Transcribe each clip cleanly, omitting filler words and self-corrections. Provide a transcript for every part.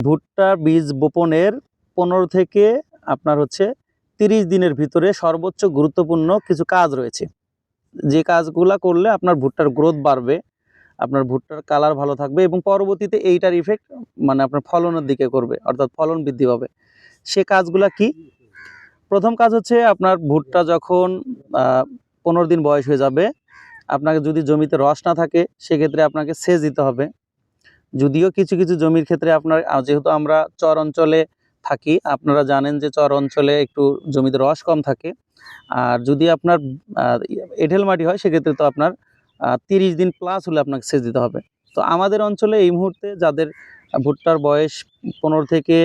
ভুট্টার বীজ বপনের 15 থেকে আপনার হচ্ছে 30 দিনের ভিতরে সর্বোচ্চ গুরুত্বপূর্ণ কিছু কাজ রয়েছে, যে কাজগুলা করলে আপনার ভুট্টার গ্রোথ বাড়বে, আপনার ভুট্টার কালার ভালো থাকবে এবং পরবর্তীতে এইটার ইফেক্ট মানে আপনার ফলনের দিকে করবে, অর্থাৎ ফলন বৃদ্ধি পাবে। সে কাজগুলা কি? প্রথম কাজ হচ্ছে আপনার ভুট্টা যখন 15 দিন বয়স হয়ে যাবে, আপনাকে যদি জমিতে রস না থাকে সেক্ষেত্রে আপনাকে সেচ দিতে হবে। যদিও কিছু কিছু জমির ক্ষেত্রে আপনার যেহেতু আমরা চর অঞ্চলে থাকি, আপনারা জানেন যে চর অঞ্চলে একটু জমিতে রস কম থাকে। আর যদি আপনার এঁটেল মাটি হয় সেক্ষেত্রে তো আপনার 30 দিন প্লাস হলে আপনাকে সেচ দিতে হবে। তো আমাদের অঞ্চলে এই মুহূর্তে যাদের ভুট্টার বয়স 15 থেকে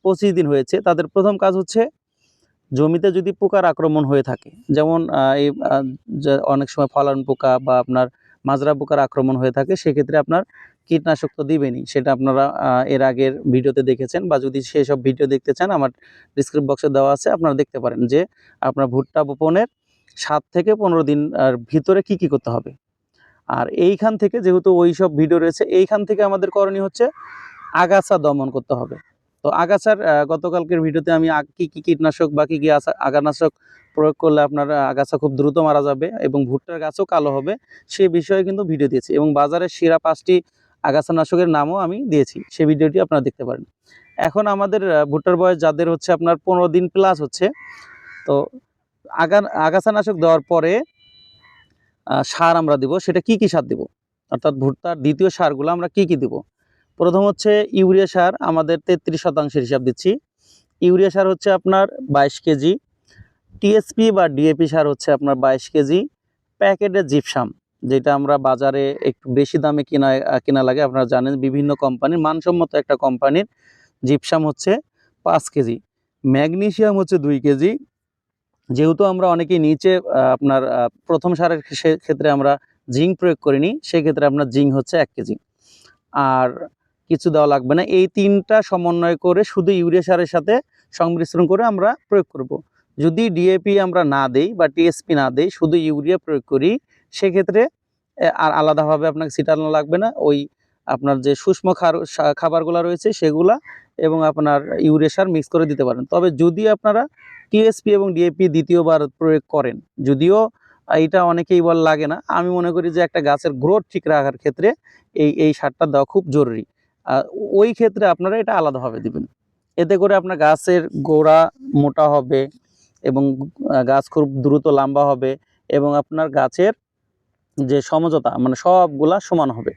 25 দিন হয়েছে, তাদের প্রথম কাজ হচ্ছে জমিতে যদি পোকার আক্রমণ হয়ে থাকে, যেমন অনেক সময় ফলন পোকা বা আপনার মাজরা পোকার আক্রমণ হয়ে থাকে, সেক্ষেত্রে আপনার কীটনাশক তো দিবেনই, সেটা আপনারা এর আগের ভিডিওতে দেখেছেন, বা যদি সেসব ভিডিও দেখতে চান আমার ডিসক্রিপশন বক্সে দেওয়া আছে, আপনারা দেখতে পারেন যে আপনার ভুট্টা বপনের 7 থেকে 15 দিন ভিতরে কি করতে হবে। আর এইখান থেকে যেহেতু ওই সব ভিডিও রয়েছে, এইখান থেকে আমাদের করণীয় হচ্ছে আগাছা দমন করতে হবে। তো আগাছার গতকালকের ভিডিওতে আমি কি কীটনাশক বা কি আগানাশক প্রয়োগ করলে আপনার আগাছা খুব দ্রুত মারা যাবে এবং ভুট্টার গাছও কালো হবে, সে বিষয়ে কিন্তু ভিডিও দিয়েছি এবং বাজারে সেরা 5টি আগাছানাশকের নামও আমি দিয়েছি, সেই ভিডিওটি আপনারা দেখতে পারেন। এখন আমাদের ভুট্টার বয়স যাদের হচ্ছে আপনার 15 দিন প্লাস হচ্ছে, তো আগাছানাশক দেওয়ার পরে সার আমরা দিব। সেটা কি সার দিব, অর্থাৎ ভুট্টার দ্বিতীয় সারগুলো আমরা কি দিব? প্রথম হচ্ছে ইউরিয়া সার, আমাদের 33% হিসাব দিচ্ছি। ইউরিয়া সার হচ্ছে আপনার 22 কেজি, টিএসপি বা ডিএপি সার হচ্ছে আপনার 22 কেজি, প্যাকেটের জিপসাম যেটা আমরা বাজারে একটু বেশি দামে কেনা লাগে, আপনারা জানেন বিভিন্ন কোম্পানির মানসম্মত একটা কোম্পানির জিপসাম হচ্ছে 5 কেজি, ম্যাগনেসিয়াম হচ্ছে 2 কেজি। যেহেতু আমরা অনেকেই নিচে আপনার প্রথম সারের ক্ষেত্রে আমরা জিঙ্ক প্রয়োগ করিনি, সেক্ষেত্রে আপনার জিঙ্ক হচ্ছে 1 কেজি। আর কিছু দেওয়া লাগবে না, এই 3টা সমন্বয় করে শুধু ইউরিয়া সারের সাথে সংমিশ্রণ করে আমরা প্রয়োগ করব। যদি ডিএপি আমরা না দেই বা টিএসপি না দেই, শুধু ইউরিয়া প্রয়োগ করি, সেক্ষেত্রে আর আলাদাভাবে আপনাকে ছিটানো লাগবে না। ওই আপনার যে সূক্ষ্ম খাবারগুলো রয়েছে সেগুলা এবং আপনার ইউরিয়া সার মিক্স করে দিতে পারেন। তবে যদি আপনারা টিএসপি এবং ডিএপি দ্বিতীয়বার প্রয়োগ করেন, যদিও এটা অনেকেই লাগে না, আমি মনে করি যে একটা গাছের গ্রোথ ঠিক রাখার ক্ষেত্রে এই সারটা দেওয়া খুব জরুরি। ওই ক্ষেত্রে আপনারা এটা আলাদাভাবে দিবেন। এতে করে আপনার গাছের গোড়া মোটা হবে এবং গাছ খুব দ্রুত লম্বা হবে এবং আপনার গাছের যে সমঝোতা মানে সবগুলা সমান হবে।